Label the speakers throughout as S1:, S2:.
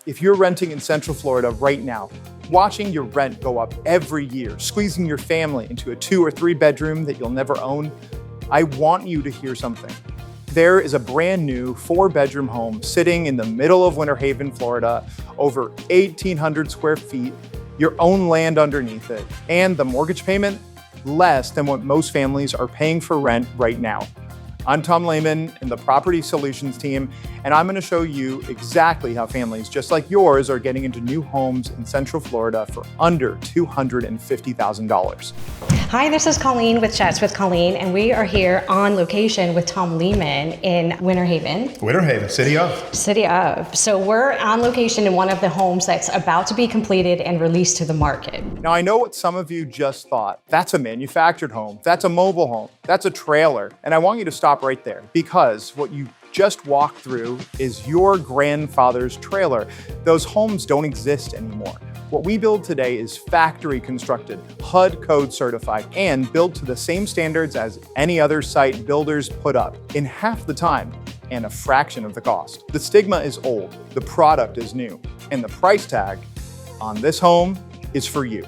S1: If you're renting in Central Florida right now, watching your rent go up every year, squeezing your family into a 2 or 3 bedroom that you'll never own, I want you to hear something. There is a brand new 4-bedroom home sitting in the middle of Winter Haven, Florida, over 1,800 square feet, your own land underneath it, and the mortgage payment less than what most families are paying for rent right now. I'm Tom Lehmann in the Property Solutions team, and I'm going to show you exactly how families just like yours are getting into new homes in Central Florida for under $250,000.
S2: Hi, this is Colleen with Chats with Colleen, and we are here on location with Tom Lehmann in Winter Haven.
S3: Winter Haven, city of.
S2: City of. So we're on location in one of the homes that's about to be completed and released to the market.
S1: Now, I know what some of you just thought. That's a manufactured home. That's a mobile home. That's a trailer. And I want you to stop right there, because what you just walked through is your grandfather's trailer. Those homes don't exist anymore. What we build today is factory constructed, HUD code certified, and built to the same standards as any other site builders put up in half the time and a fraction of the cost. The Stigma is old, the product is new, and the price tag on this home is for you.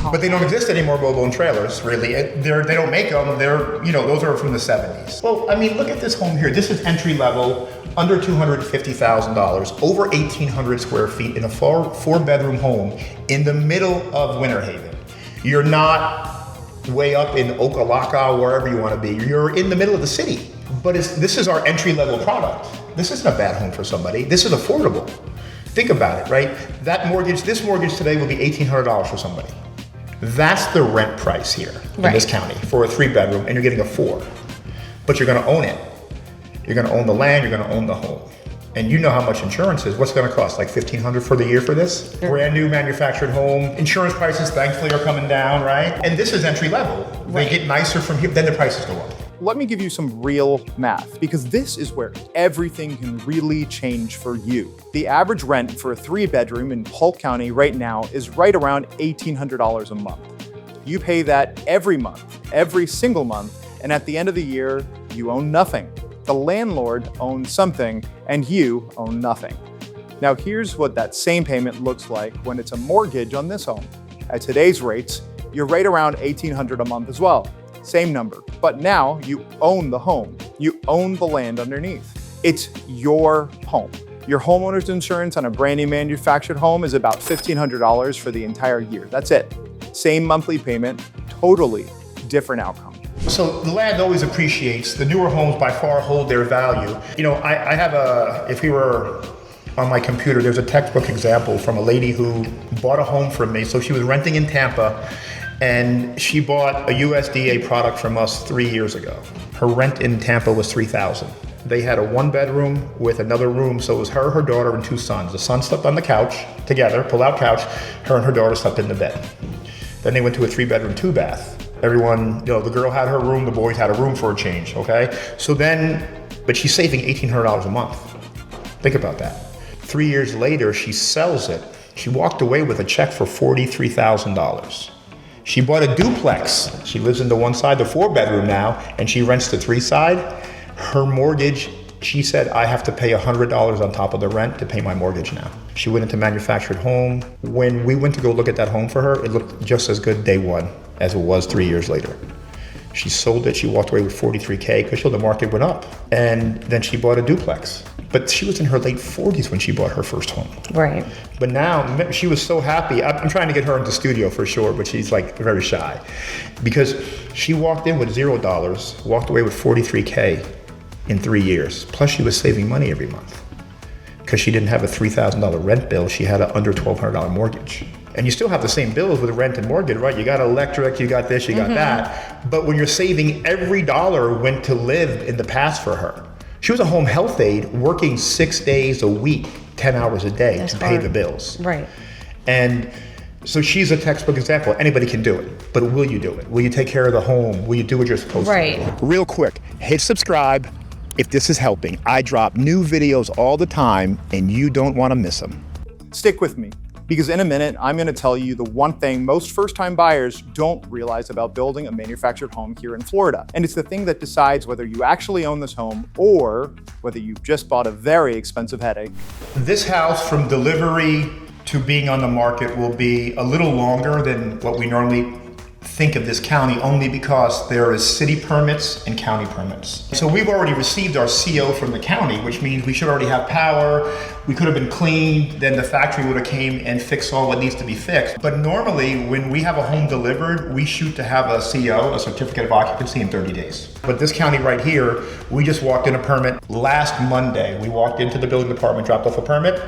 S3: But they don't exist anymore, mobile and trailers, really. They don't make them. Those are from the 70s. Well, I mean, look at this home here. This is entry level, under $250,000, over 1,800 square feet in a 4-bedroom home in the middle of Winter Haven. You're not way up in Okalaka, wherever you want to be. You're in the middle of the city. But this is our entry level product. This isn't a bad home for somebody. This is affordable. Think about it, right? This mortgage today will be $1,800 for somebody. That's the rent price here in this county for a 3-bedroom, and you're getting a 4. But you're going to own it. You're going to own the land. You're going to own the home. And you know how much insurance is. What's it going to cost? Like $1,500 for the year for this? Sure. Brand new manufactured home. Insurance prices, thankfully, are coming down, right? And this is entry level. They get nicer from here. Then the prices go up.
S1: Let me give you some real math, because this is where everything can really change for you. The average rent for a 3-bedroom in Polk County right now is right around $1,800 a month. You pay that every month, every single month, and at the end of the year, you own nothing. The landlord owns something, and you own nothing. Now here's what that same payment looks like when it's a mortgage on this home. At today's rates, you're right around $1,800 a month as well. Same number, but now you own the home. You own the land underneath. It's your home. Your homeowner's insurance on a brand new manufactured home is about $1,500 for the entire year. That's it. Same monthly payment, totally different outcome.
S3: So the land always appreciates. The newer homes by far hold their value. You know, I have if we were on my computer, there's a textbook example from a lady who bought a home from me. So she was renting in Tampa, and she bought a USDA product from us 3 years ago. Her rent in Tampa was $3,000. They had a 1-bedroom with another room, so it was her daughter, and 2 sons. The son slept on the couch together, pull-out couch. Her and her daughter slept in the bed. Then they went to a 3-bedroom, 2-bath. Everyone, the girl had her room, the boys had a room for a change, okay? So then, but she's saving $1,800 a month. Think about that. 3 years later, she sells it. She walked away with a check for $43,000. She bought a duplex. She lives in the one side, the 4-bedroom now, and she rents the 3 side. Her mortgage, she said, I have to pay $100 on top of the rent to pay my mortgage now. She went into manufactured home. When we went to go look at that home for her, it looked just as good day one as it was 3 years later. She sold it, she walked away with $43K because the market went up. And then she bought a duplex. But she was in her late 40s when she bought her first home.
S2: Right.
S3: But now she was so happy. I'm trying to get her into the studio for sure, but she's like very shy. Because she walked in with $0, walked away with $43K in 3 years. Plus she was saving money every month. Because she didn't have a $3,000 rent bill, she had an under $1,200 mortgage. And you still have the same bills with rent and mortgage, right? You got electric, you got this, you got that. But when you're saving, every dollar went to live in the past for her. She was a home health aide working 6 days a week, 10 hours a day to pay the bills.
S2: Right.
S3: And so she's a textbook example. Anybody can do it, but will you do it? Will you take care of the home? Will you do what you're supposed to do? Real quick, hit subscribe if this is helping. I drop new videos all the time and you don't want to miss them.
S1: Stick with me. Because in a minute, I'm going to tell you the one thing most first-time buyers don't realize about building a manufactured home here in Florida. And it's the thing that decides whether you actually own this home or whether you've just bought a very expensive headache.
S3: This house, from delivery to being on the market, will be a little longer than what we normally think of this county, only because there is city permits and county permits. So we've already received our CO from the county, which means we should already have power. We could have been cleaned, then the factory would have came and fixed all what needs to be fixed. But normally when we have a home delivered, we shoot to have a CO, a certificate of occupancy, in 30 days. But this county right here, we just walked in a permit last Monday. We walked into the building department, dropped off a permit.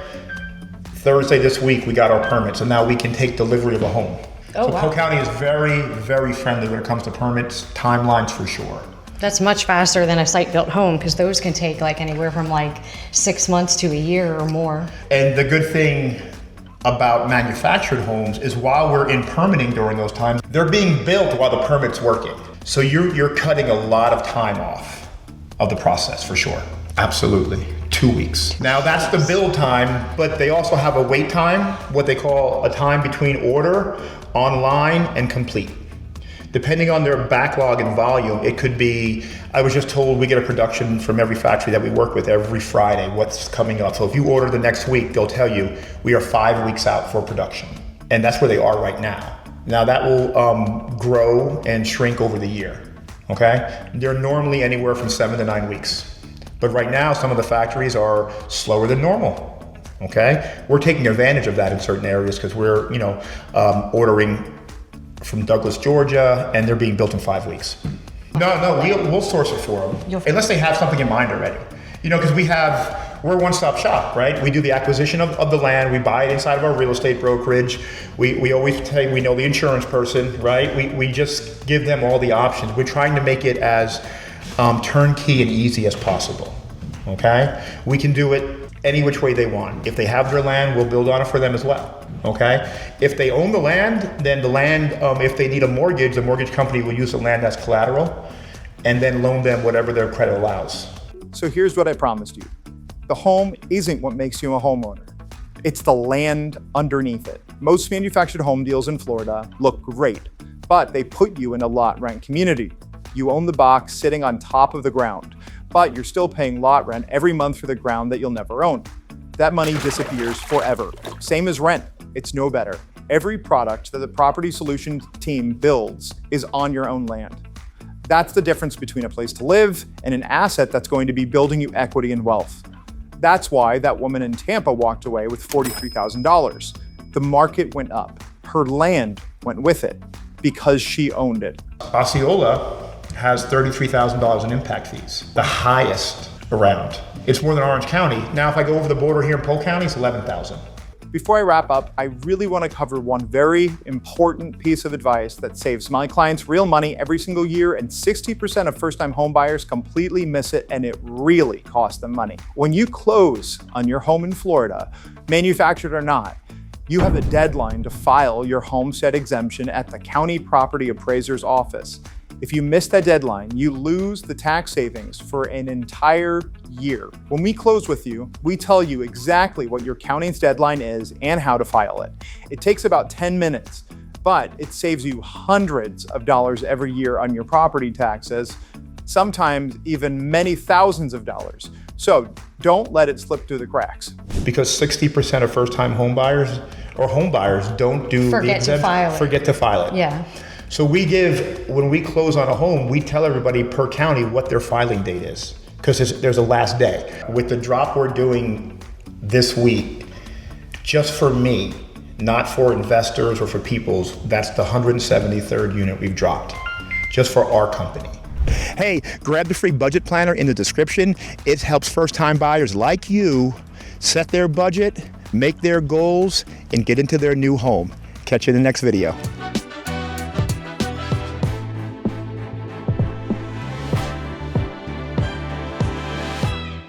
S3: Thursday this week, we got our permits, and now we can take delivery of a home.
S2: Oh,
S3: so
S2: wow.
S3: Polk County is very, very friendly when it comes to permits, timelines for sure.
S2: That's much faster than a site-built home, because those can take like anywhere from like 6 months to a year or more.
S3: And the good thing about manufactured homes is while we're in permitting during those times, they're being built while the permit's working. So you're cutting a lot of time off of the process for sure. Absolutely. 2 weeks. Now that's the build time, but they also have a wait time, what they call a time between order, online, and complete. Depending on their backlog and volume, it could be, I was just told we get a production from every factory that we work with every Friday, what's coming up. So if you order the next week, they'll tell you we are 5 weeks out for production. And that's where they are right now. Now that will grow and shrink over the year, okay? They're normally anywhere from 7 to 9 weeks. But right now, some of the factories are slower than normal, okay? We're taking advantage of that in certain areas because we're, ordering from Douglas, Georgia, and they're being built in 5 weeks. No, we'll source it for them, unless they have something in mind already. Because we're a one-stop shop, right? We do the acquisition of the land, we buy it inside of our real estate brokerage. We always say we know the insurance person, right? We just give them all the options. We're trying to make it as turnkey and easy as possible, okay? We can do it any which way they want. If they have their land, we'll build on it for them as well, okay? If they own the land, then the land, if they need a mortgage, the mortgage company will use the land as collateral and then loan them whatever their credit allows.
S1: So here's what I promised you. The home isn't what makes you a homeowner. It's the land underneath it. Most manufactured home deals in Florida look great, but they put you in a lot rent community. You own the box sitting on top of the ground, but you're still paying lot rent every month for the ground that you'll never own. That money disappears forever. Same as rent, it's no better. Every product that the Property Solutions team builds is on your own land. That's the difference between a place to live and an asset that's going to be building you equity and wealth. That's why that woman in Tampa walked away with $43,000. The market went up. Her land went with it because she owned it.
S3: Osceola has $33,000 in impact fees, the highest around. It's more than Orange County. Now, if I go over the border here in Polk County, it's $11,000.
S1: Before I wrap up, I really want to cover one very important piece of advice that saves my clients real money every single year, and 60% of first-time home buyers completely miss it, and it really costs them money. When you close on your home in Florida, manufactured or not, you have a deadline to file your homestead exemption at the county property appraiser's office. If you miss that deadline, you lose the tax savings for an entire year. When we close with you, we tell you exactly what your county's deadline is and how to file it. It takes about 10 minutes, but it saves you hundreds of dollars every year on your property taxes, sometimes even many thousands of dollars. So don't let it slip through the cracks.
S3: Because 60% of first-time home buyers don't do
S2: Forget to file it. Yeah.
S3: So when we close on a home, we tell everybody per county what their filing date is, because there's a last day. With the drop we're doing this week, just for me, not for investors or for people's, that's the 173rd unit we've dropped, just for our company. Hey, grab the free budget planner in the description. It helps first-time buyers like you set their budget, make their goals, and get into their new home. Catch you in the next video.